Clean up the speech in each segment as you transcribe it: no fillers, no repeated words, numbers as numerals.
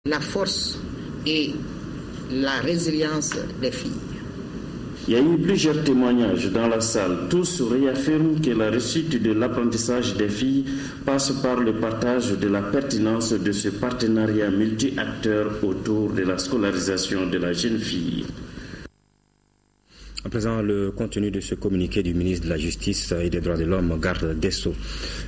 la force et la résilience des filles. Il y a eu plusieurs témoignages dans la salle. Tous réaffirment que la réussite de l'apprentissage des filles passe par le partage de la pertinence de ce partenariat multi-acteurs autour de la scolarisation de la jeune fille. À présent, le contenu de ce communiqué du ministre de la Justice et des Droits de l'Homme, garde des Sceaux.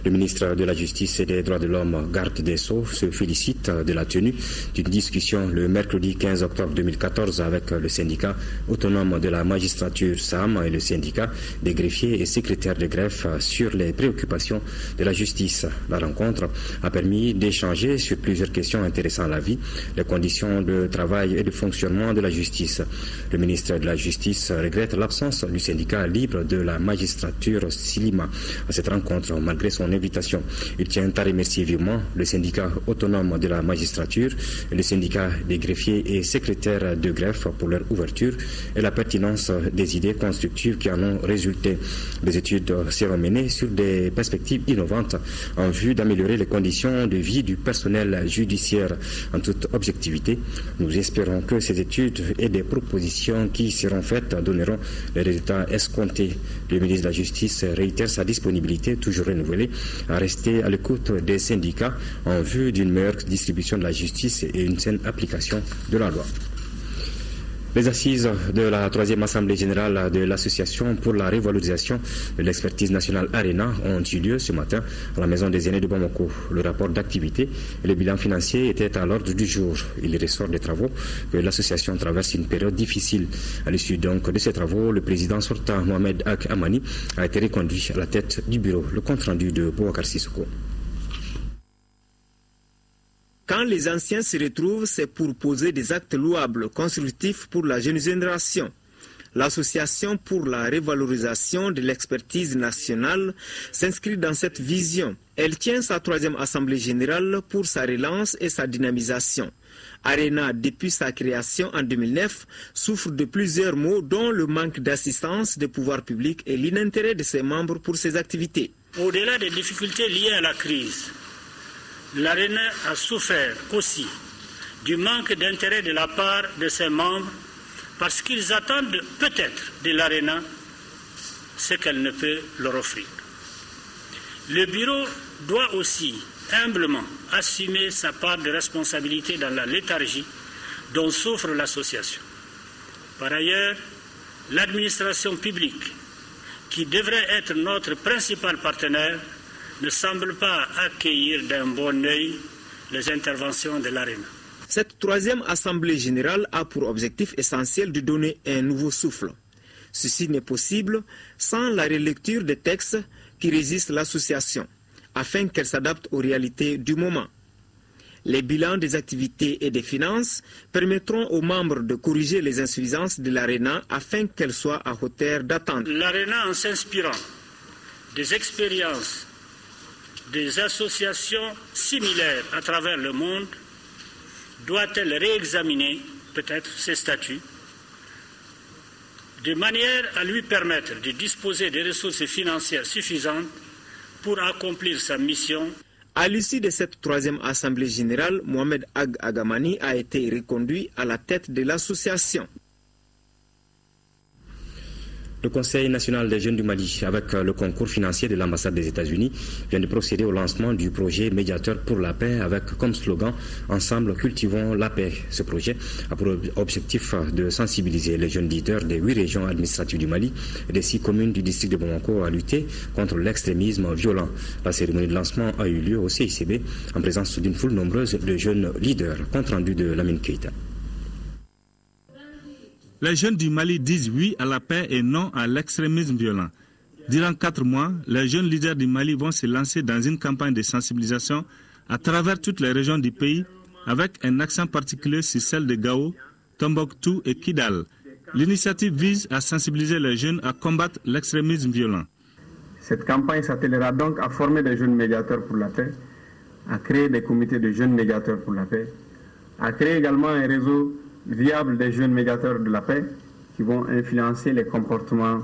Le ministre de la Justice et des Droits de l'Homme, garde des Sceaux, se félicite de la tenue d'une discussion le mercredi 15 octobre 2014 avec le syndicat autonome de la magistrature SAM et le syndicat des greffiers et secrétaires de greffe sur les préoccupations de la justice. La rencontre a permis d'échanger sur plusieurs questions intéressant la vie, les conditions de travail et de fonctionnement de la justice. Le ministre de la Justice regrette l'absence du syndicat libre de la magistrature Silima à cette rencontre malgré son invitation. Il tient à remercier vivement le syndicat autonome de la magistrature et le syndicat des greffiers et secrétaires de greffe pour leur ouverture et la pertinence des idées constructives qui en ont résulté. Des études seront menées sur des perspectives innovantes en vue d'améliorer les conditions de vie du personnel judiciaire. En toute objectivité, nous espérons que ces études et des propositions qui seront faites donneront les résultats escomptés. Le ministre de la Justice réitère sa disponibilité toujours renouvelée à rester à l'écoute des syndicats en vue d'une meilleure distribution de la justice et une saine application de la loi. Les assises de la 3e Assemblée générale de l'Association pour la révalorisation de l'expertise nationale ARENA ont eu lieu ce matin à la Maison des aînés de Bamako. Le rapport d'activité et le bilan financier étaient à l'ordre du jour. Il ressort des travaux que l'association traverse une période difficile. À l'issue donc de ces travaux, le président sortant Mohamed Ag Amani a été reconduit à la tête du bureau. Le compte-rendu de Bouakar Sissoko. Quand les anciens se retrouvent, c'est pour poser des actes louables, constructifs pour la jeune génération. L'Association pour la révalorisation de l'expertise nationale s'inscrit dans cette vision. Elle tient sa 3e Assemblée générale pour sa relance et sa dynamisation. ARENA, depuis sa création en 2009, souffre de plusieurs maux, dont le manque d'assistance des pouvoirs publics et l'inintérêt de ses membres pour ses activités. Au-delà des difficultés liées à la crise, l'ARENA a souffert aussi du manque d'intérêt de la part de ses membres parce qu'ils attendent peut-être de l'ARENA ce qu'elle ne peut leur offrir. Le bureau doit aussi humblement assumer sa part de responsabilité dans la léthargie dont souffre l'association. Par ailleurs, l'administration publique, qui devrait être notre principal partenaire, ne semble pas accueillir d'un bon œil les interventions de l'ARENA. Cette 3e Assemblée générale a pour objectif essentiel de donner un nouveau souffle. Ceci n'est possible sans la relecture des textes qui régissent l'association, afin qu'elle s'adapte aux réalités du moment. Les bilans des activités et des finances permettront aux membres de corriger les insuffisances de l'ARENA afin qu'elle soit à hauteur d'attente. L'ARENA, en s'inspirant des expériences des associations similaires à travers le monde, doit-elle réexaminer peut-être ses statuts de manière à lui permettre de disposer des ressources financières suffisantes pour accomplir sa mission. À l'issue de cette 3e Assemblée générale, Mohamed Ag Agamani a été reconduit à la tête de l'association. Le Conseil national des jeunes du Mali, avec le concours financier de l'ambassade des États-Unis, vient de procéder au lancement du projet Médiateur pour la paix avec comme slogan « Ensemble, cultivons la paix ». Ce projet a pour objectif de sensibiliser les jeunes leaders des 8 régions administratives du Mali et des 6 communes du district de Bamako à lutter contre l'extrémisme violent. La cérémonie de lancement a eu lieu au CICB en présence d'une foule nombreuse de jeunes leaders. Compte rendu de Lamine Keita. Les jeunes du Mali disent oui à la paix et non à l'extrémisme violent. Durant 4 mois, les jeunes leaders du Mali vont se lancer dans une campagne de sensibilisation à travers toutes les régions du pays, avec un accent particulier sur celle de Gao, Tombouctou et Kidal. L'initiative vise à sensibiliser les jeunes à combattre l'extrémisme violent. Cette campagne s'attellera donc à former des jeunes médiateurs pour la paix, à créer des comités de jeunes médiateurs pour la paix, à créer également un réseau viable des jeunes médiateurs de la paix qui vont influencer les comportements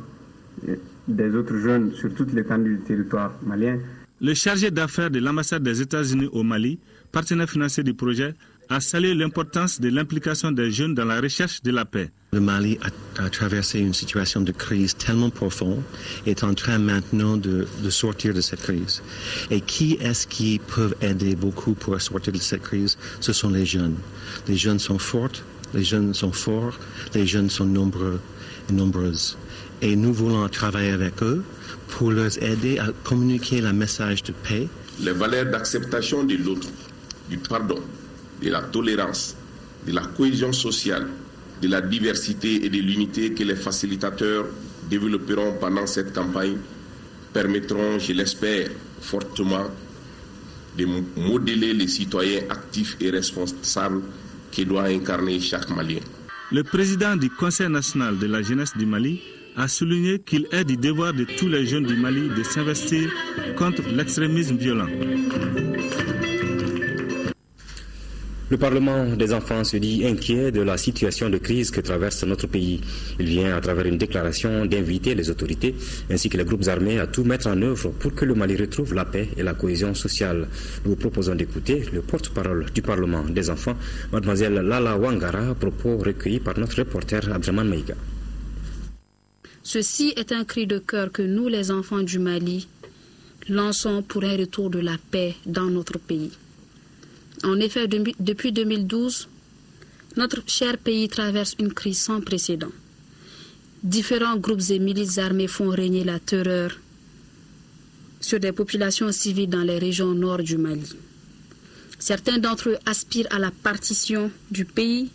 des autres jeunes sur toute l'étendue du territoire malien. Le chargé d'affaires de l'ambassade des États-Unis au Mali, partenaire financier du projet, a salué l'importance de l'implication des jeunes dans la recherche de la paix. Le Mali a traversé une situation de crise tellement profonde et est en train maintenant de sortir de cette crise. Et qui est-ce qui peut aider beaucoup pour sortir de cette crise? Ce sont les jeunes. Les jeunes sont forts, les jeunes sont forts, les jeunes sont nombreux et nombreuses. Et nous voulons travailler avec eux pour les aider à communiquer le message de paix. Les valeurs d'acceptation de l'autre, du pardon, de la tolérance, de la cohésion sociale, de la diversité et de l'unité que les facilitateurs développeront pendant cette campagne permettront, je l'espère fortement, de modeler les citoyens actifs et responsables que doit incarner chaque Malien. Le président du Conseil national de la jeunesse du Mali a souligné qu'il est du devoir de tous les jeunes du Mali de s'investir contre l'extrémisme violent. Le Parlement des enfants se dit inquiet de la situation de crise que traverse notre pays. Il vient, à travers une déclaration, d'inviter les autorités ainsi que les groupes armés à tout mettre en œuvre pour que le Mali retrouve la paix et la cohésion sociale. Nous vous proposons d'écouter le porte-parole du Parlement des enfants, Mademoiselle Lala Wangara, propos recueillis par notre reporter Abdraman Maïga. Ceci est un cri de cœur que nous, les enfants du Mali, lançons pour un retour de la paix dans notre pays. En effet, depuis 2012, notre cher pays traverse une crise sans précédent. Différents groupes et milices armées font régner la terreur sur des populations civiles dans les régions nord du Mali. Certains d'entre eux aspirent à la partition du pays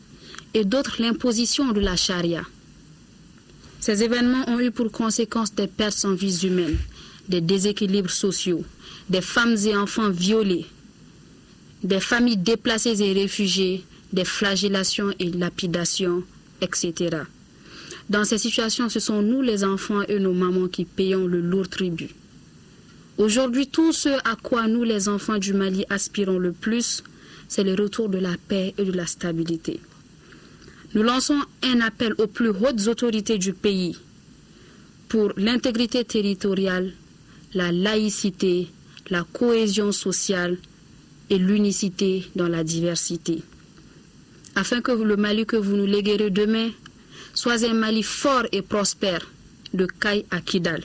et d'autres l'imposition de la charia. Ces événements ont eu pour conséquence des pertes en vies humaines, des déséquilibres sociaux, des femmes et enfants violés, des familles déplacées et réfugiées, des flagellations et lapidations, etc. Dans ces situations, ce sont nous les enfants et nos mamans qui payons le lourd tribut. Aujourd'hui, tout ce à quoi nous les enfants du Mali aspirons le plus, c'est le retour de la paix et de la stabilité. Nous lançons un appel aux plus hautes autorités du pays pour l'intégrité territoriale, la laïcité, la cohésion sociale et l'unicité dans la diversité. Afin que le Mali que vous nous léguerez demain soit un Mali fort et prospère, de Caille à Kidal.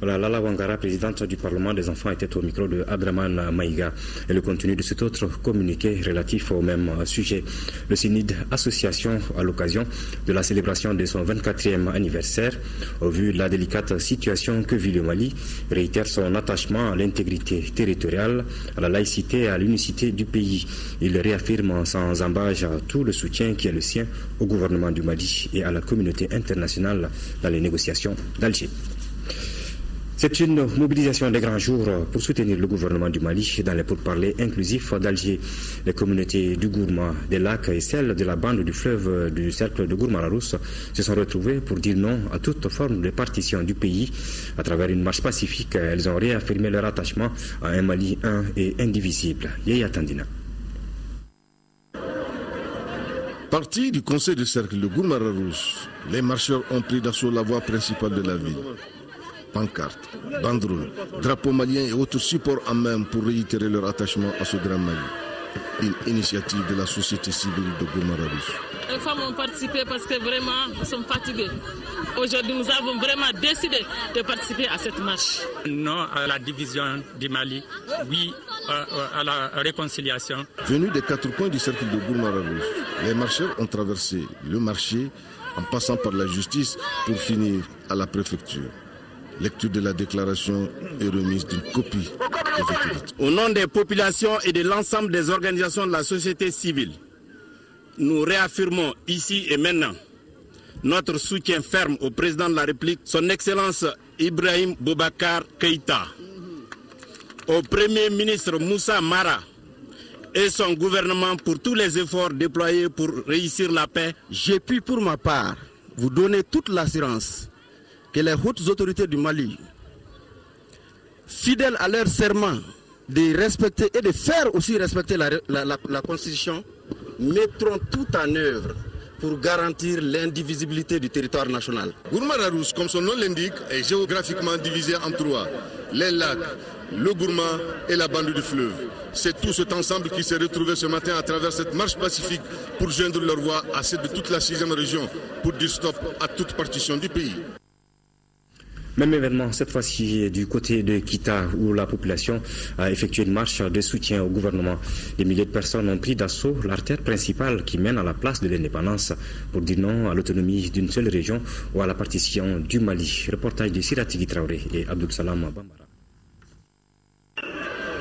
Voilà, Lala Wangara, présidente du Parlement des enfants, était au micro de Abdraman Maïga. Et le contenu de cet autre communiqué relatif au même sujet. Le CNID Association, à l'occasion de la célébration de son 24e anniversaire, au vu de la délicate situation que vit le Mali, réitère son attachement à l'intégrité territoriale, à la laïcité et à l'unicité du pays. Il réaffirme sans embâche tout le soutien qui est le sien au gouvernement du Mali et à la communauté internationale dans les négociations d'Alger. C'est une mobilisation des grands jours pour soutenir le gouvernement du Mali dans les pourparlers inclusifs d'Alger. Les communautés du Gourma, des lacs et celles de la bande du fleuve du cercle de Gourma-la-Rousse se sont retrouvées pour dire non à toute forme de partition du pays. À travers une marche pacifique, elles ont réaffirmé leur attachement à un Mali un et indivisible. Yaya Tandina. Partis du conseil de cercle de Gourma-la-Rousse, les marcheurs ont pris d'assaut la voie principale de la ville. Pancartes, banderoles, drapeaux maliens et autres supports en main pour réitérer leur attachement à ce grand Mali. Une initiative de la société civile de Gourma-la-Rousse. Les femmes ont participé parce que vraiment nous sommes fatigués. Aujourd'hui, nous avons vraiment décidé de participer à cette marche. Non à la division du Mali, oui à la réconciliation. Venus des quatre coins du cercle de Gourma-la-Rousse, les marcheurs ont traversé le marché en passant par la justice pour finir à la préfecture. Lecture de la déclaration et remise d'une copie. Au nom des populations et de l'ensemble des organisations de la société civile, nous réaffirmons ici et maintenant notre soutien ferme au président de la République, son Excellence Ibrahim Boubacar Keïta, au Premier ministre Moussa Mara et son gouvernement pour tous les efforts déployés pour réussir la paix. J'ai pu pour ma part vous donner toute l'assurance que les hautes autorités du Mali, fidèles à leur serment de respecter et de faire aussi respecter la Constitution, mettront tout en œuvre pour garantir l'indivisibilité du territoire national. Gourma-la-Rousse, comme son nom l'indique, est géographiquement divisé en trois. Les lacs, le Gourma et la bande du fleuve. C'est tout cet ensemble qui s'est retrouvé ce matin à travers cette marche pacifique pour joindre leur voix à celle de toute la 6e région pour dire stop à toute partition du pays. Même événement, cette fois-ci du côté de Kita, où la population a effectué une marche de soutien au gouvernement. Des milliers de personnes ont pris d'assaut l'artère principale qui mène à la place de l'indépendance pour dire non à l'autonomie d'une seule région ou à la partition du Mali. Reportage de Sirati Traoré et Abdul Salam Bambara.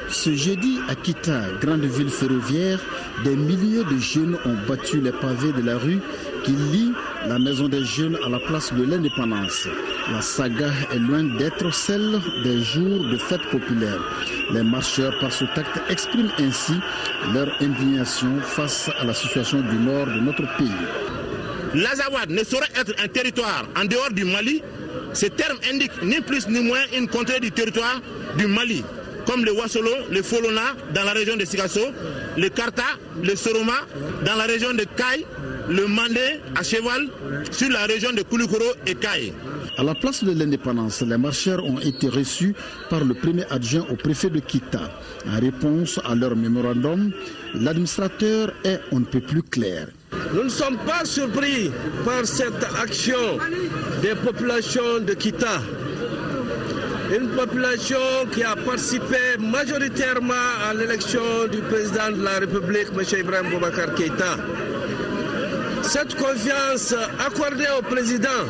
Ce jeudi à Kita, grande ville ferroviaire, des milliers de jeunes ont battu les pavés de la rue qui lie la maison des jeunes à la place de l'indépendance. La saga est loin d'être celle des jours de fête populaire. Les marcheurs par ce acte expriment ainsi leur indignation face à la situation du nord de notre pays. L'Azawad ne saurait être un territoire en dehors du Mali. Ce terme indique ni plus ni moins une contrée du territoire du Mali, comme le Wassolo, le Folona dans la région de Sikasso, le Karta, le Soroma dans la région de Kaye, le Mandé à cheval sur la région de Koulikoro et Kaye. À la place de l'indépendance, les marcheurs ont été reçus par le premier adjoint au préfet de Kita. En réponse à leur mémorandum, l'administrateur est on ne peut plus clair. Nous ne sommes pas surpris par cette action des populations de Kita. Une population qui a participé majoritairement à l'élection du président de la République, M. Ibrahim Boubacar Keïta. Cette confiance accordée au président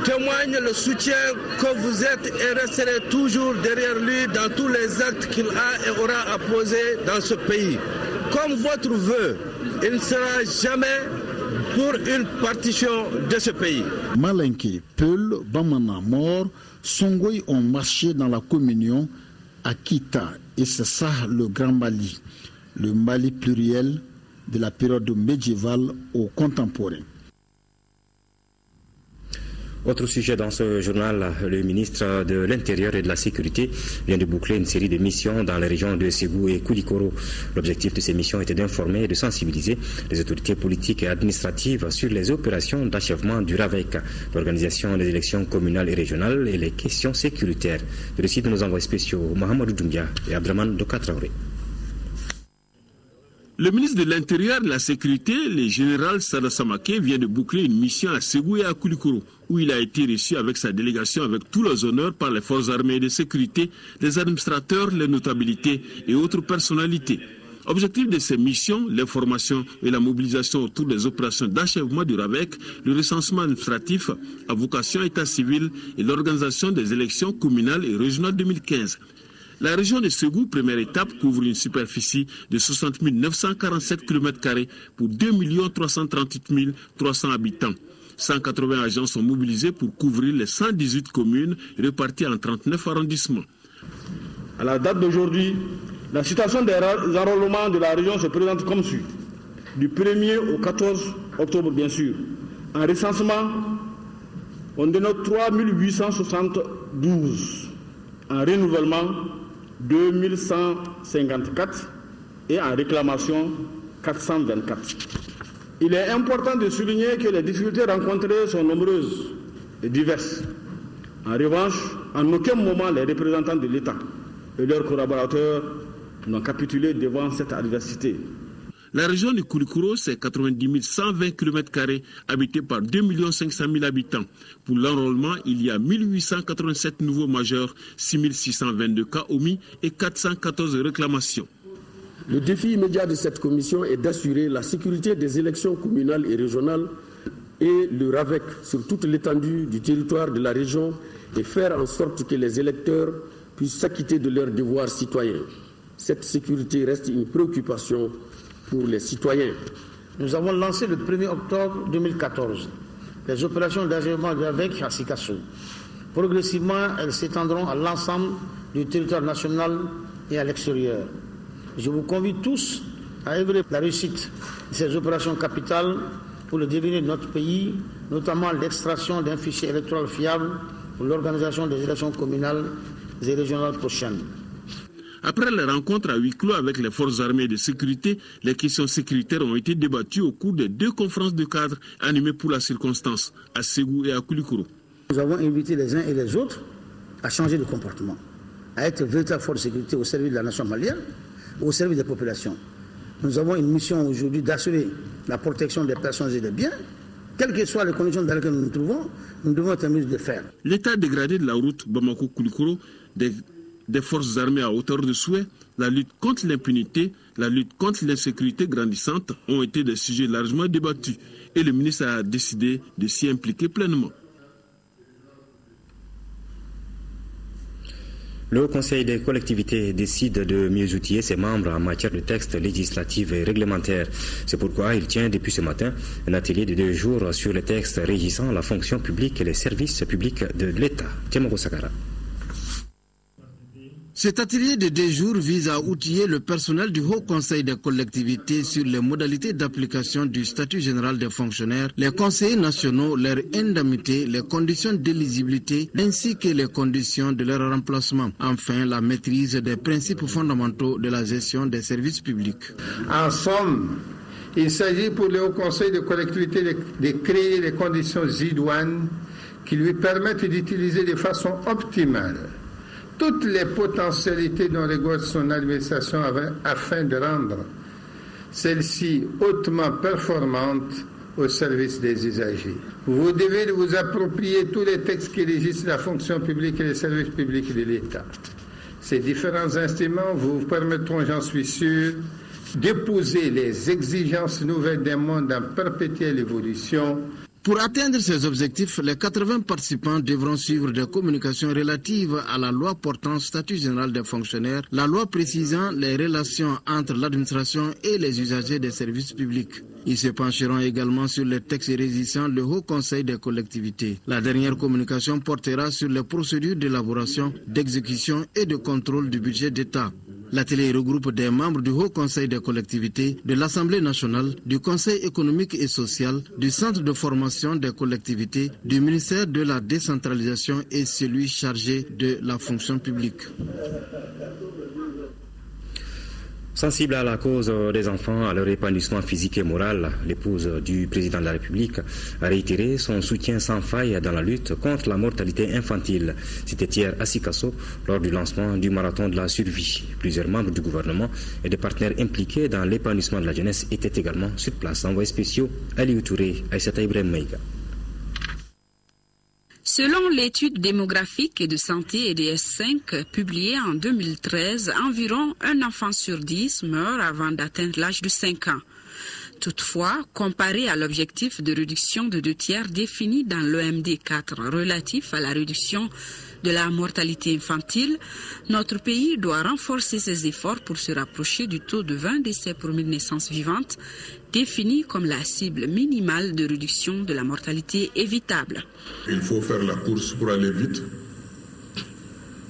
témoigne le soutien que vous êtes et resterez toujours derrière lui dans tous les actes qu'il a et aura à poser dans ce pays. Comme votre vœu, il ne sera jamais pour une partition de ce pays. Malinké, Peul, Bamana, Mor, Songoï ont marché dans la communion à Kita. Et c'est ça le Grand Mali, le Mali pluriel de la période médiévale au contemporain. Autre sujet dans ce journal, le ministre de l'Intérieur et de la Sécurité vient de boucler une série de missions dans les régions de Ségou et Koulikoro. L'objectif de ces missions était d'informer et de sensibiliser les autorités politiques et administratives sur les opérations d'achèvement du RAVEC, l'organisation des élections communales et régionales et les questions sécuritaires. Le récit de nos envoyés spéciaux Mohamedou Doumbia et Abdraman Dokatraoré. Le ministre de l'Intérieur et de la Sécurité, le général Sada Samake, vient de boucler une mission à Ségou et à Koulikoro, où il a été reçu avec sa délégation avec tous les honneurs par les forces armées de sécurité, les administrateurs, les notabilités et autres personnalités. Objectif de ces missions, l'information et la mobilisation autour des opérations d'achèvement du RAVEC, le recensement administratif à vocation état civil et l'organisation des élections communales et régionales 2015. La région de Ségou, première étape, couvre une superficie de 60 947 km² pour 2 338 300 habitants. 180 agents sont mobilisés pour couvrir les 118 communes réparties en 39 arrondissements. À la date d'aujourd'hui, la situation des enrôlements de la région se présente comme suit. Du 1er au 14 octobre, bien sûr. En recensement, on dénote 3 872. En renouvellement, 2154 et en réclamation 424. Il est important de souligner que les difficultés rencontrées sont nombreuses et diverses. En revanche, en aucun moment les représentants de l'État et leurs collaborateurs n'ont capitulé devant cette adversité. La région de Koulikoro, c'est 90 120 km² habitée par 2 500 000 habitants. Pour l'enrôlement, il y a 1887 nouveaux majeurs, 6 622 cas omis et 414 réclamations. Le défi immédiat de cette commission est d'assurer la sécurité des élections communales et régionales et le RAVEC sur toute l'étendue du territoire de la région et faire en sorte que les électeurs puissent s'acquitter de leurs devoirs citoyens. Cette sécurité reste une préoccupation pour les citoyens. Nous avons lancé le 1er octobre 2014 les opérations d'achèvement du RAVEC à Sikasso. Progressivement, elles s'étendront à l'ensemble du territoire national et à l'extérieur. Je vous convie tous à œuvrer la réussite de ces opérations capitales pour le devenir de notre pays, notamment l'extraction d'un fichier électoral fiable pour l'organisation des élections communales et régionales prochaines. Après les rencontres à huis clos avec les forces armées de sécurité, les questions sécuritaires ont été débattues au cours des 2 conférences de cadre animées pour la circonstance, à Ségou et à Koulikoro. Nous avons invité les uns et les autres à changer de comportement, à être véritables forces de sécurité au service de la nation malienne, au service des populations. Nous avons une mission aujourd'hui d'assurer la protection des personnes et des biens. Quelles que soient les conditions dans lesquelles nous nous trouvons, nous devons être en mesure de faire. L'état dégradé de la route Bamako-Koulikoro, des forces armées à hauteur de souhait, la lutte contre l'impunité, la lutte contre l'insécurité grandissante ont été des sujets largement débattus et le ministre a décidé de s'y impliquer pleinement. Le Haut Conseil des collectivités décide de mieux outiller ses membres en matière de textes législatifs et réglementaires. C'est pourquoi il tient depuis ce matin un atelier de 2 jours sur les textes régissant la fonction publique et les services publics de l'État. Tiamogo Sakara. Cet atelier de 2 jours vise à outiller le personnel du Haut Conseil des collectivités sur les modalités d'application du statut général des fonctionnaires, les conseillers nationaux, leurs indemnités, les conditions d'éligibilité ainsi que les conditions de leur remplacement. Enfin, la maîtrise des principes fondamentaux de la gestion des services publics. En somme, il s'agit pour le Haut Conseil des collectivités de créer les conditions idoines qui lui permettent d'utiliser de façon optimale toutes les potentialités dont regorge son administration afin de rendre celle-ci hautement performante au service des usagers. Vous devez vous approprier tous les textes qui régissent la fonction publique et les services publics de l'État. Ces différents instruments vous permettront, j'en suis sûr, d'épouser les exigences nouvelles d'un monde en perpétuelle évolution. Pour atteindre ces objectifs, les 80 participants devront suivre des communications relatives à la loi portant statut général des fonctionnaires, la loi précisant les relations entre l'administration et les usagers des services publics. Ils se pencheront également sur les textes régissant le Haut Conseil des collectivités. La dernière communication portera sur les procédures d'élaboration, d'exécution et de contrôle du budget d'État. L'atelier regroupe des membres du Haut Conseil des collectivités, de l'Assemblée nationale, du Conseil économique et social, du Centre de formation des collectivités, du ministère de la décentralisation et celui chargé de la fonction publique. Sensible à la cause des enfants, à leur épanouissement physique et moral, l'épouse du président de la République a réitéré son soutien sans faille dans la lutte contre la mortalité infantile. C'était hier à Sikasso, lors du lancement du marathon de la survie. Plusieurs membres du gouvernement et des partenaires impliqués dans l'épanouissement de la jeunesse étaient également sur place. Envoyés spéciaux, Aliou Touré, Aïssata Ibrahim Maïga. Selon l'étude démographique et de santé EDS5 publiée en 2013, environ un enfant sur 10 meurt avant d'atteindre l'âge de 5 ans. Toutefois, comparé à l'objectif de réduction de 2/3 défini dans l'OMD 4 relatif à la réduction de la mortalité infantile, notre pays doit renforcer ses efforts pour se rapprocher du taux de 20 décès pour 1000 naissances vivantes, défini comme la cible minimale de réduction de la mortalité évitable. Il faut faire la course pour aller vite,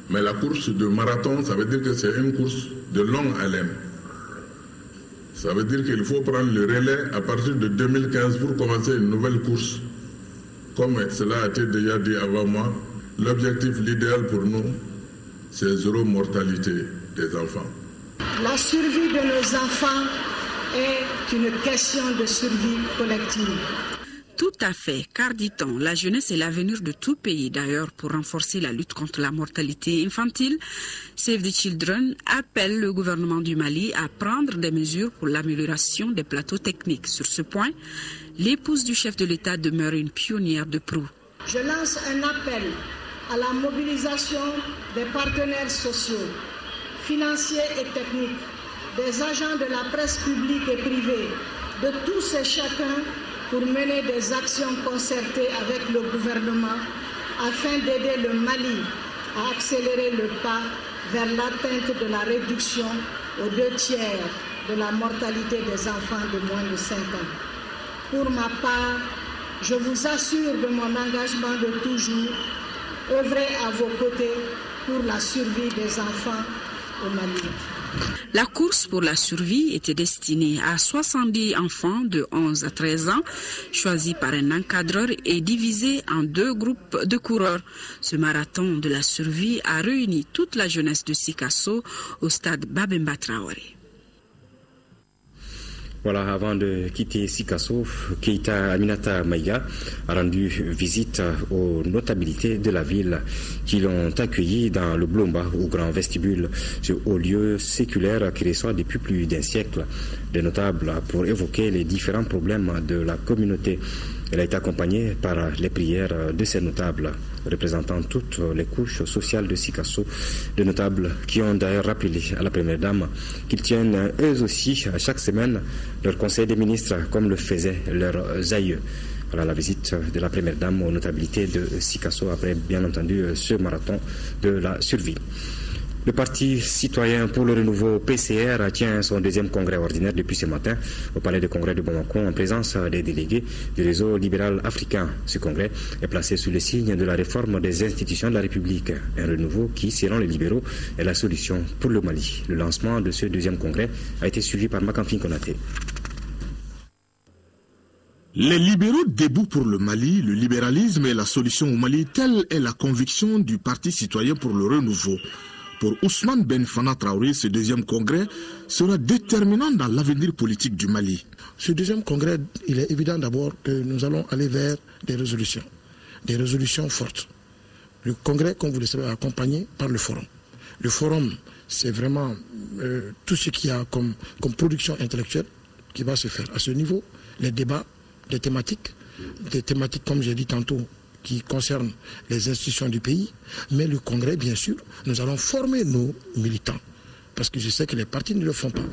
mais la course de marathon, ça veut dire que c'est une course de longue haleine. Ça veut dire qu'il faut prendre le relais à partir de 2015 pour commencer une nouvelle course. Comme cela a été déjà dit avant moi, l'objectif, l'idéal pour nous, c'est 0 mortalité des enfants. La survie de nos enfants est une question de survie collective. Tout à fait, car dit-on, la jeunesse est l'avenir de tout pays. D'ailleurs, pour renforcer la lutte contre la mortalité infantile, Save the Children appelle le gouvernement du Mali à prendre des mesures pour l'amélioration des plateaux techniques. Sur ce point, l'épouse du chef de l'État demeure une pionnière de proue. Je lance un appel à la mobilisation des partenaires sociaux, financiers et techniques, des agents de la presse publique et privée, de tous et chacun pour mener des actions concertées avec le gouvernement afin d'aider le Mali à accélérer le pas vers l'atteinte de la réduction aux 2/3 de la mortalité des enfants de moins de 5 ans. Pour ma part, je vous assure de mon engagement de toujours, œuvrer à vos côtés pour la survie des enfants au Mali. La course pour la survie était destinée à 70 enfants de 11 à 13 ans, choisis par un encadreur et divisés en 2 groupes de coureurs. Ce marathon de la survie a réuni toute la jeunesse de Sikasso au stade Babemba Traoré. Voilà, avant de quitter Sikasso, Keïta Aminata Maïga a rendu visite aux notabilités de la ville qui l'ont accueilli dans le Blomba, au grand vestibule, ce haut lieu séculaire qui reçoit depuis plus d'un siècle des notables pour évoquer les différents problèmes de la communauté. Elle a été accompagnée par les prières de ces notables, représentant toutes les couches sociales de Sikasso, des notables qui ont d'ailleurs rappelé à la Première Dame qu'ils tiennent eux aussi à chaque semaine leur conseil des ministres, comme le faisaient leurs aïeux. Voilà la visite de la Première Dame aux notabilités de Sikasso après bien entendu ce marathon de la survie. Le Parti citoyen pour le renouveau PCR tient son deuxième congrès ordinaire depuis ce matin au palais de congrès de Bamako en présence des délégués du réseau libéral africain. Ce congrès est placé sous le signe de la réforme des institutions de la République, un renouveau qui, selon les libéraux, est la solution pour le Mali. Le lancement de ce deuxième congrès a été suivi par Makamfin Konaté. Les libéraux debout pour le Mali, le libéralisme est la solution au Mali, telle est la conviction du Parti citoyen pour le renouveau. Pour Ousmane Ben Fana Traoré, ce deuxième congrès sera déterminant dans l'avenir politique du Mali. Ce deuxième congrès, il est évident d'abord que nous allons aller vers des résolutions fortes. Le congrès, comme vous le savez, est accompagné par le forum. Le forum, c'est vraiment tout ce qu'il y a comme production intellectuelle qui va se faire. À ce niveau, les débats, des thématiques comme j'ai dit tantôt, qui concerne les institutions du pays, mais le congrès, bien sûr, nous allons former nos militants, parce que je sais que les partis ne le font pas.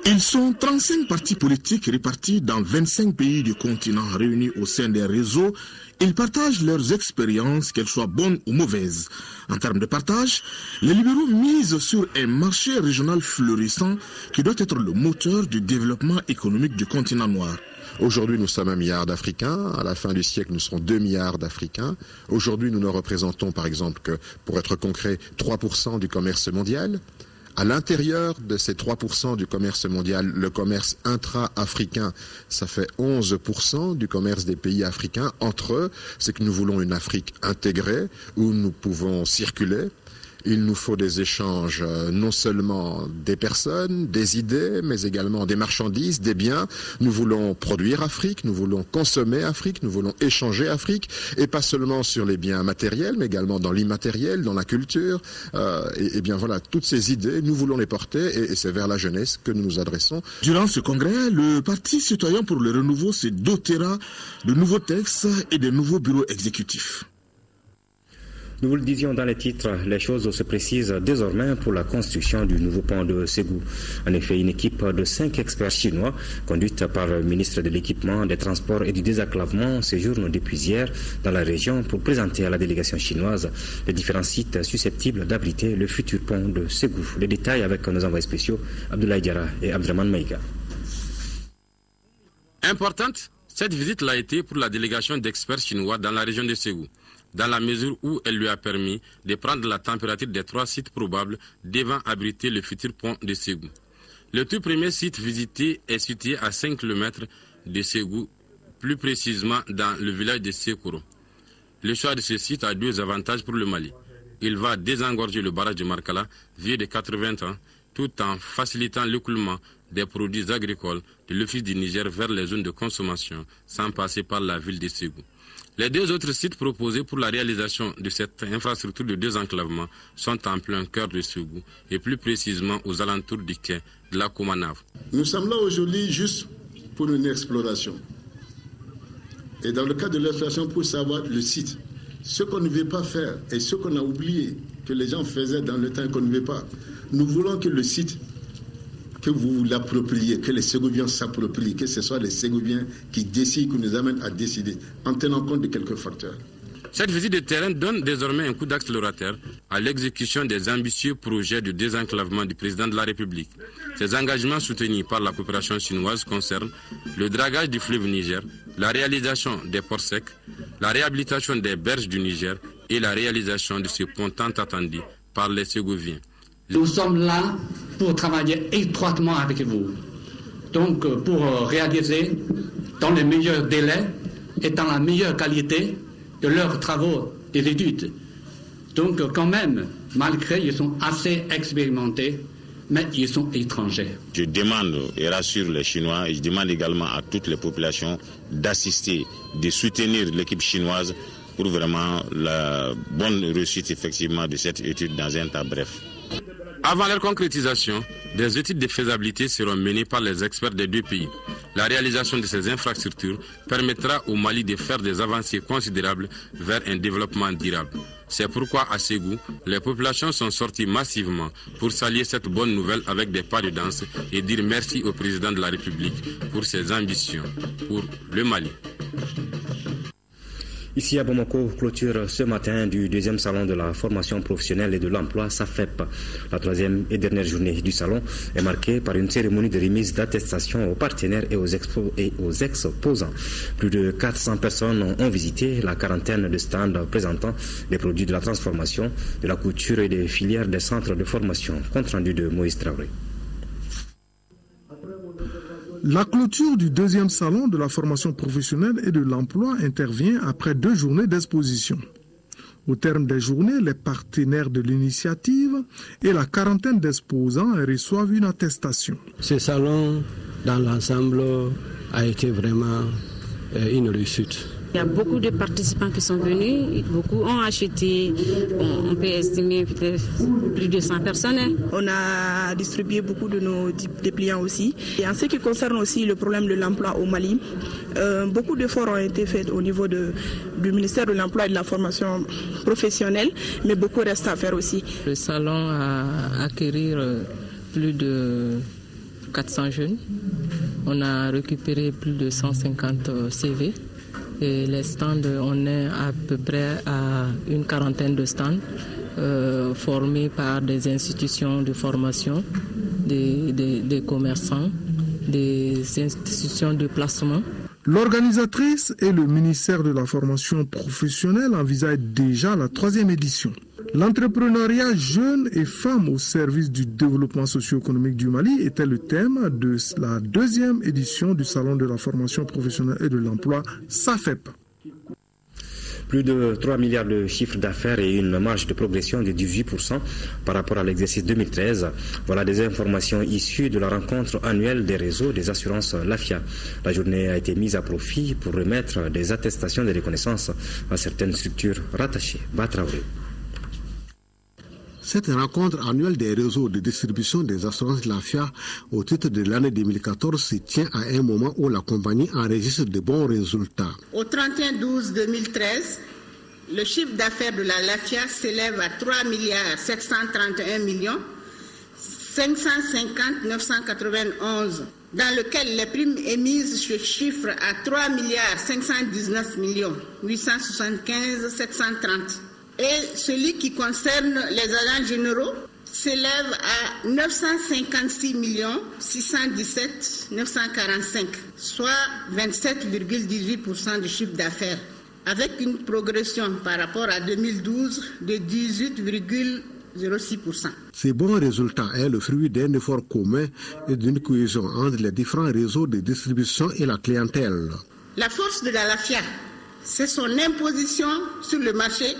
Ils sont 35 partis politiques répartis dans 25 pays du continent réunis au sein des réseaux. Ils partagent leurs expériences, qu'elles soient bonnes ou mauvaises. En termes de partage, les libéraux misent sur un marché régional florissant qui doit être le moteur du développement économique du continent noir. Aujourd'hui, nous sommes 1 milliard d'Africains. À la fin du siècle, nous serons 2 milliards d'Africains. Aujourd'hui, nous ne représentons, par exemple, que, pour être concret, 3% du commerce mondial. À l'intérieur de ces 3% du commerce mondial, le commerce intra-africain, ça fait 11% du commerce des pays africains. Entre eux, c'est que nous voulons une Afrique intégrée où nous pouvons circuler. Il nous faut des échanges, non seulement des personnes, des idées, mais également des marchandises, des biens. Nous voulons produire Afrique, nous voulons consommer Afrique, nous voulons échanger Afrique, et pas seulement sur les biens matériels, mais également dans l'immatériel, dans la culture. Et bien voilà, toutes ces idées, nous voulons les porter, et c'est vers la jeunesse que nous nous adressons. Durant ce congrès, le Parti citoyen pour le renouveau se dotera de nouveaux textes et de nouveaux bureaux exécutifs. Nous vous le disions dans les titres, les choses se précisent désormais pour la construction du nouveau pont de Ségou. En effet, une équipe de 5 experts chinois, conduite par le ministre de l'Équipement, des Transports et du Désenclavement, séjourne depuis hier dans la région pour présenter à la délégation chinoise les différents sites susceptibles d'abriter le futur pont de Ségou. Les détails avec nos envoyés spéciaux, Abdoulaye Diarra et Abdraman Maïga. Importante, cette visite l'a été pour la délégation d'experts chinois dans la région de Ségou, dans la mesure où elle lui a permis de prendre la température des 3 sites probables devant abriter le futur pont de Ségou. Le tout premier site visité est situé à 5 km de Ségou, plus précisément dans le village de Sekoro. Le choix de ce site a 2 avantages pour le Mali. Il va désengorger le barrage de Markala, vieux de 80 ans, tout en facilitant l'écoulement des produits agricoles de l'Office du Niger vers les zones de consommation, sans passer par la ville de Ségou. Les 2 autres sites proposés pour la réalisation de cette infrastructure de désenclavement sont en plein cœur de Ségou et plus précisément aux alentours du quai de la Koumanav. Nous sommes là aujourd'hui juste pour une exploration. Et dans le cadre de l'exploration, pour savoir le site, ce qu'on ne veut pas faire et ce qu'on a oublié que les gens faisaient dans le temps et qu'on ne veut pas, nous voulons que le site, que vous l'appropriez, que les Ségouviens s'approprient, que ce soit les Ségouviens qui décident, qui nous amènent à décider, en tenant compte de quelques facteurs. Cette visite de terrain donne désormais un coup d'accélérateur à l'exécution des ambitieux projets de désenclavement du président de la République. Ces engagements soutenus par la coopération chinoise concernent le dragage du fleuve Niger, la réalisation des ports secs, la réhabilitation des berges du Niger et la réalisation de ce pont tant attendu par les Ségouviens. Nous sommes là pour travailler étroitement avec vous, donc pour réaliser dans les meilleurs délais et dans la meilleure qualité de leurs travaux des études. Donc quand même, malgré qu'ils sont assez expérimentés, mais ils sont étrangers. Je demande et rassure les Chinois et je demande également à toutes les populations d'assister, de soutenir l'équipe chinoise pour vraiment la bonne réussite effectivement de cette étude dans un temps bref. Avant leur concrétisation, des études de faisabilité seront menées par les experts des deux pays. La réalisation de ces infrastructures permettra au Mali de faire des avancées considérables vers un développement durable. C'est pourquoi à Ségou, les populations sont sorties massivement pour saluer cette bonne nouvelle avec des pas de danse et dire merci au président de la République pour ses ambitions pour le Mali. Ici à Bamako, clôture ce matin du deuxième salon de la formation professionnelle et de l'emploi, SAFEP. La troisième et dernière journée du salon est marquée par une cérémonie de remise d'attestation aux partenaires et aux exposants. Plus de 400 personnes ont visité la quarantaine de stands présentant des produits de la transformation, de la couture et des filières des centres de formation. Compte rendu de Moïse Traoré. La clôture du deuxième salon de la formation professionnelle et de l'emploi intervient après 2 journées d'exposition. Au terme des journées, les partenaires de l'initiative et la quarantaine d'exposants reçoivent une attestation. Ce salon, dans l'ensemble, a été vraiment une réussite. Il y a beaucoup de participants qui sont venus, beaucoup ont acheté, on peut estimer peut-être plus de 100 personnes. On a distribué beaucoup de nos dépliants aussi. Et en ce qui concerne aussi le problème de l'emploi au Mali, beaucoup d'efforts ont été faits au niveau du ministère de l'Emploi et de la formation professionnelle, mais beaucoup reste à faire aussi. Le salon a acquérir plus de 400 jeunes. On a récupéré plus de 150 CV. Et les stands, on est à peu près à une quarantaine de stands formés par des institutions de formation, des commerçants, des institutions de placement. L'organisatrice et le ministère de la formation professionnelle envisagent déjà la 3e édition. L'entrepreneuriat jeune et femmes au service du développement socio-économique du Mali était le thème de la 2e édition du Salon de la formation professionnelle et de l'emploi SAFEP. Plus de 3 milliards de chiffre d'affaires et une marge de progression de 18% par rapport à l'exercice 2013. Voilà des informations issues de la rencontre annuelle des réseaux des assurances LAFIA. La journée a été mise à profit pour remettre des attestations de reconnaissance à certaines structures rattachées. Batraoré. Cette rencontre annuelle des réseaux de distribution des assurances LAFIA au titre de l'année 2014 se tient à un moment où la compagnie enregistre de bons résultats. Au 31/12/2013, le chiffre d'affaires de la LAFIA s'élève à 3 731 550 991, dans lequel les primes émises se chiffrent à 3 519 875 730. Et celui qui concerne les agents généraux s'élève à 956 617 945, soit 27,18% du chiffre d'affaires, avec une progression par rapport à 2012 de 18,06%. Ces bons résultats est le fruit d'un effort commun et d'une cohésion entre les différents réseaux de distribution et la clientèle. La force de la LAFIA, c'est son imposition sur le marché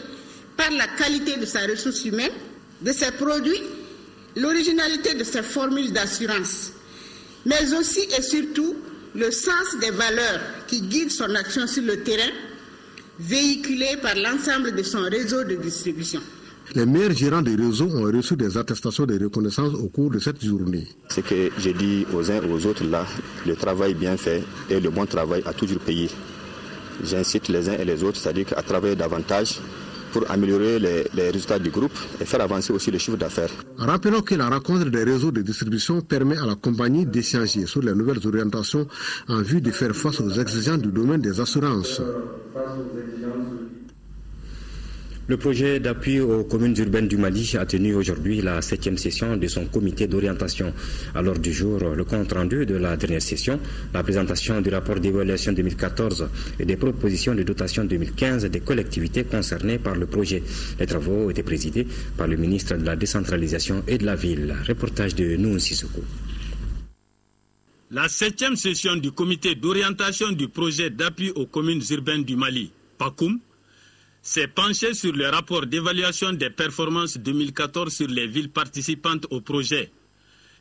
par la qualité de sa ressource humaine, de ses produits, l'originalité de ses formules d'assurance, mais aussi et surtout le sens des valeurs qui guident son action sur le terrain, véhiculé par l'ensemble de son réseau de distribution. Les meilleurs gérants des réseaux ont reçu des attestations de reconnaissance au cours de cette journée. Ce que j'ai dit aux uns et aux autres là, le travail bien fait et le bon travail a toujours payé. J'incite les uns et les autres, c'est-à-dire qu'à travailler davantage pour améliorer les résultats du groupe et faire avancer aussi le chiffre d'affaires. Rappelons que la rencontre des réseaux de distribution permet à la compagnie d'échanger sur les nouvelles orientations en vue de faire face aux exigences du domaine des assurances. Le projet d'appui aux communes urbaines du Mali a tenu aujourd'hui la 7e session de son comité d'orientation. À l'ordre du jour, le compte rendu de la dernière session, la présentation du rapport d'évaluation 2014 et des propositions de dotation 2015 des collectivités concernées par le projet. Les travaux ont été présidés par le ministre de la décentralisation et de la ville. Reportage de Noun Sissoko. La 7e session du comité d'orientation du projet d'appui aux communes urbaines du Mali, PACOUM, s'est penché sur le rapport d'évaluation des performances 2014 sur les villes participantes au projet.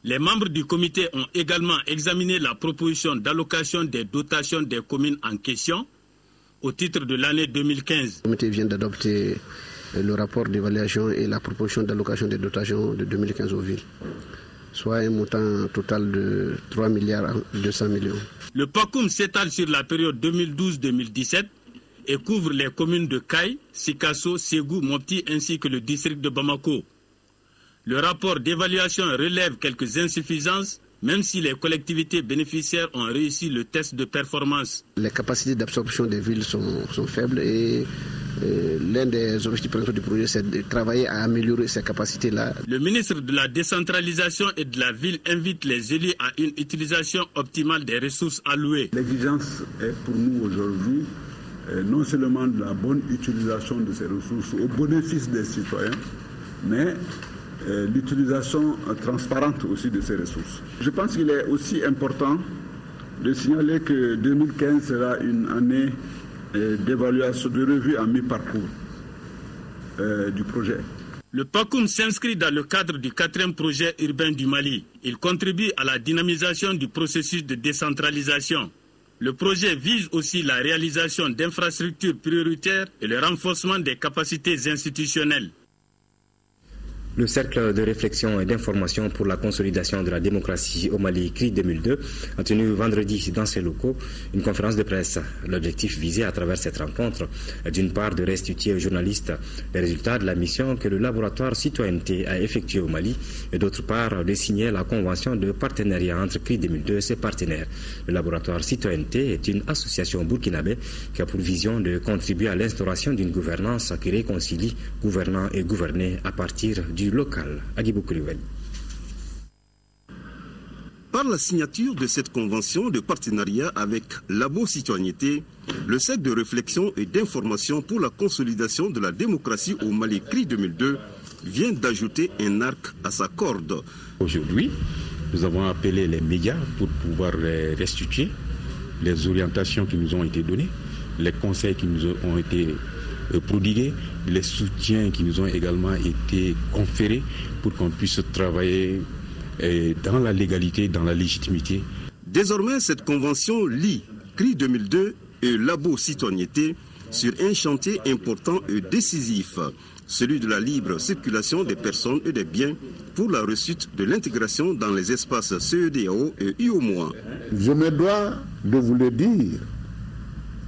Les membres du comité ont également examiné la proposition d'allocation des dotations des communes en question au titre de l'année 2015. Le comité vient d'adopter le rapport d'évaluation et la proposition d'allocation des dotations de 2015 aux villes, soit un montant total de 3 milliards 200 millions. Le PACOUM s'étale sur la période 2012-2017 et couvre les communes de Kaï, Sikasso, Ségou, Mopti ainsi que le district de Bamako. Le rapport d'évaluation relève quelques insuffisances, même si les collectivités bénéficiaires ont réussi le test de performance. Les capacités d'absorption des villes sont faibles et l'un des objectifs principaux du projet, c'est de travailler à améliorer ces capacités-là. Le ministre de la décentralisation et de la ville invite les élus à une utilisation optimale des ressources allouées. L'exigence est pour nous aujourd'hui non seulement de la bonne utilisation de ces ressources au bénéfice des citoyens, mais l'utilisation transparente aussi de ces ressources. Je pense qu'il est aussi important de signaler que 2015 sera une année d'évaluation, de revue à mi-parcours du projet. Le PACOUM s'inscrit dans le cadre du 4e projet urbain du Mali. Il contribue à la dynamisation du processus de décentralisation. Le projet vise aussi la réalisation d'infrastructures prioritaires et le renforcement des capacités institutionnelles. Le cercle de réflexion et d'information pour la consolidation de la démocratie au Mali, CRI 2002, a tenu vendredi dans ses locaux une conférence de presse. L'objectif visé à travers cette rencontre est d'une part de restituer aux journalistes les résultats de la mission que le laboratoire citoyenneté a effectuée au Mali et d'autre part de signer la convention de partenariat entre CRI 2002 et ses partenaires. Le laboratoire citoyenneté est une association burkinabé qui a pour vision de contribuer à l'instauration d'une gouvernance qui réconcilie gouvernants et gouvernés à partir du local. Agibou Koulibaly. Par la signature de cette convention de partenariat avec Labo Citoyenneté, le cercle de réflexion et d'information pour la consolidation de la démocratie au Mali CRI 2002 vient d'ajouter un arc à sa corde. Aujourd'hui, nous avons appelé les médias pour pouvoir restituer les orientations qui nous ont été données, les conseils qui nous ont été prodigués, les soutiens qui nous ont également été conférés pour qu'on puisse travailler dans la légalité, dans la légitimité. Désormais, cette convention lie CRI 2002 et Labo Citoyenneté sur un chantier important et décisif, celui de la libre circulation des personnes et des biens pour la réussite de l'intégration dans les espaces CEDEAO et UOMOA. Je me dois de vous le dire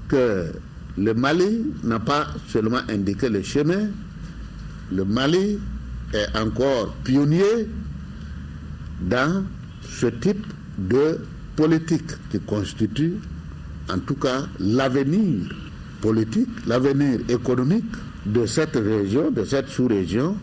que le Mali n'a pas seulement indiqué le chemin, le Mali est encore pionnier dans ce type de politique qui constitue en tout cas l'avenir politique, l'avenir économique de cette région, de cette sous-région.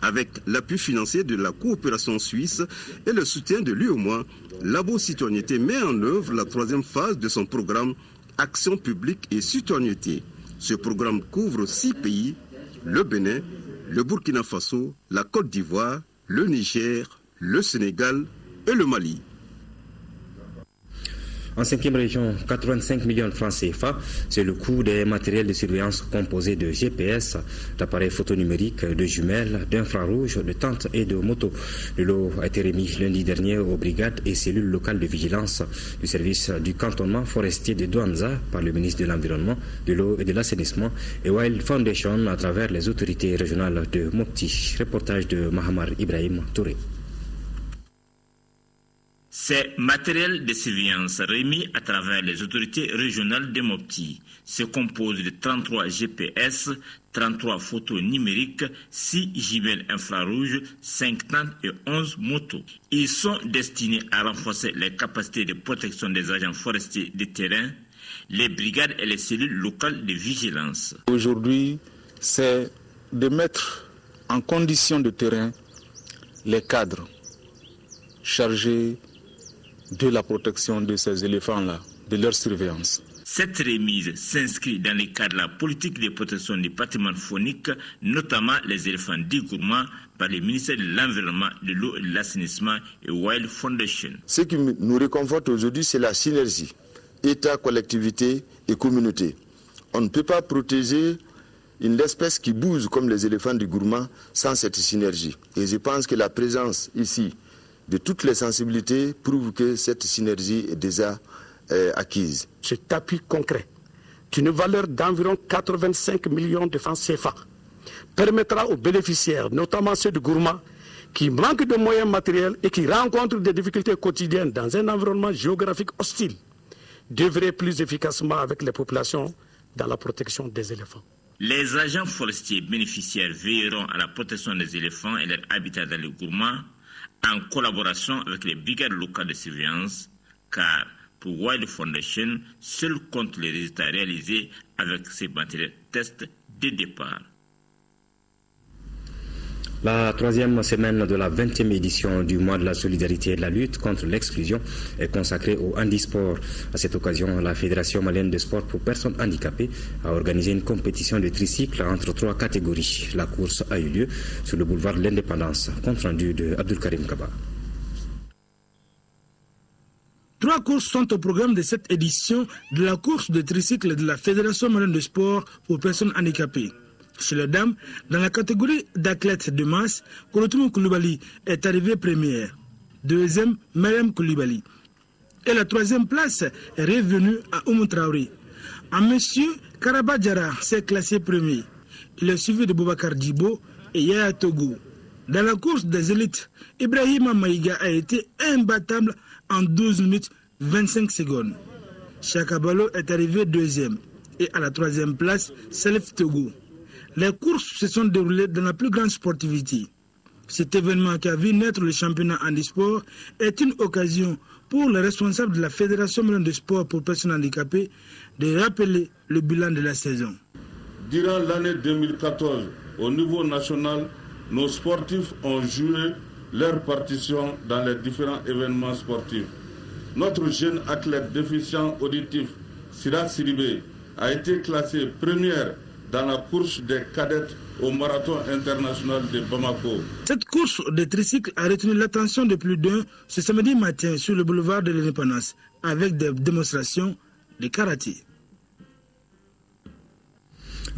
Avec l'appui financier de la coopération suisse et le soutien de l'UOMOA, Labo Citoyenneté met en œuvre la 3e phase de son programme Action publique et citoyenneté. Ce programme couvre 6 pays, le Bénin, le Burkina Faso, la Côte d'Ivoire, le Niger, le Sénégal et le Mali. En 5e région, 85 millions de francs CFA, c'est le coût des matériels de surveillance composés de GPS, d'appareils photonumériques, de jumelles, d'infrarouges, de tentes et de motos. Le lot a été remis lundi dernier aux brigades et cellules locales de vigilance du service du cantonnement forestier de Douanza par le ministre de l'Environnement, de l'eau et de l'assainissement et Wild Foundation à travers les autorités régionales de Mopti. Reportage de Mahamar Ibrahim Touré. Ces matériels de surveillance remis à travers les autorités régionales de Mopti se composent de 33 GPS, 33 photos numériques, 6 jumelles infrarouges, 5 tentes et 11 motos. Ils sont destinés à renforcer les capacités de protection des agents forestiers de terrain, les brigades et les cellules locales de vigilance. Aujourd'hui, c'est de mettre en condition de terrain les cadres chargés de la protection de ces éléphants-là, de leur surveillance. Cette remise s'inscrit dans le cadre de la politique de protection des patrimoines fauniques, notamment les éléphants dits gourmands, par le ministère de l'Environnement, de l'eau et de l'assainissement et Wild Foundation. Ce qui nous réconforte aujourd'hui, c'est la synergie État, collectivité et communauté. On ne peut pas protéger une espèce qui bouge comme les éléphants du gourmand sans cette synergie. Et je pense que la présence ici de toutes les sensibilités prouvent que cette synergie est déjà acquise. Cet appui concret, d'une valeur d'environ 85 millions de francs CFA, permettra aux bénéficiaires, notamment ceux de Gourma, qui manquent de moyens matériels et qui rencontrent des difficultés quotidiennes dans un environnement géographique hostile, d'œuvrer plus efficacement avec les populations dans la protection des éléphants. Les agents forestiers bénéficiaires veilleront à la protection des éléphants et leur habitat dans le Gourma en collaboration avec les brigades locales de surveillance, car pour Wild Foundation, seul compte les résultats réalisés avec ces matériels tests dès départ. La troisième semaine de la 20e édition du mois de la solidarité et de la lutte contre l'exclusion est consacrée au handisport. À cette occasion, la Fédération malienne de sport pour personnes handicapées a organisé une compétition de tricycle entre 3 catégories. La course a eu lieu sur le boulevard de l'Indépendance. Compte rendu de Abdulkarim Kaba. 3 courses sont au programme de cette édition de la course de tricycle de la Fédération malienne de sport pour personnes handicapées. Chez les dames, dans la catégorie d'athlètes de masse, Kolotoumou Koulibaly est arrivée première. Deuxième, Mariam Koulibaly. Et la 3e place est revenue à Oumou Traoré. En monsieur, Karaba Diarra s'est classé premier. Il est suivi de Boubacar Djibo et Yaya Togo. Dans la course des élites, Ibrahima Maïga a été imbattable en 12 minutes 25 secondes. Chaka Balo est arrivé deuxième. Et à la 3e place, Salif Togo. Les courses se sont déroulées dans la plus grande sportivité. Cet événement qui a vu naître le championnat handisport est une occasion pour les responsables de la Fédération malienne de sport pour personnes handicapées de rappeler le bilan de la saison. Durant l'année 2014, au niveau national, nos sportifs ont joué leur partition dans les différents événements sportifs. Notre jeune athlète déficient auditif, Sirat Sidibé, a été classé première dans la course des cadettes au marathon international de Bamako. Cette course de tricycle a retenu l'attention de plus d'un ce samedi matin sur le boulevard de l'Indépendance avec des démonstrations de karaté.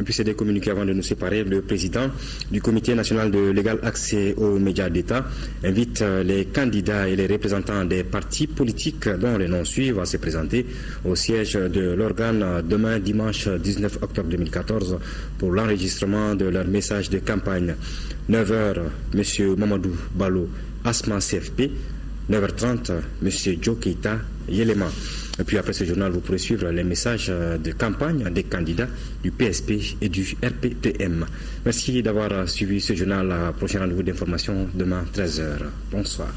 Et puis c'est des communiqués avant de nous séparer. Le président du Comité national de l'égal accès aux médias d'État invite les candidats et les représentants des partis politiques dont les noms suivent à se présenter au siège de l'organe demain dimanche 19 octobre 2014 pour l'enregistrement de leur message de campagne. 9h, M. Mamadou Balo, Asma CFP. 9h30, M. Joe Keita, Yelema. Et puis après ce journal, vous pourrez suivre les messages de campagne des candidats du PSP et du RPPM. Merci d'avoir suivi ce journal. Prochain rendez-vous d'information demain 13h. Bonsoir.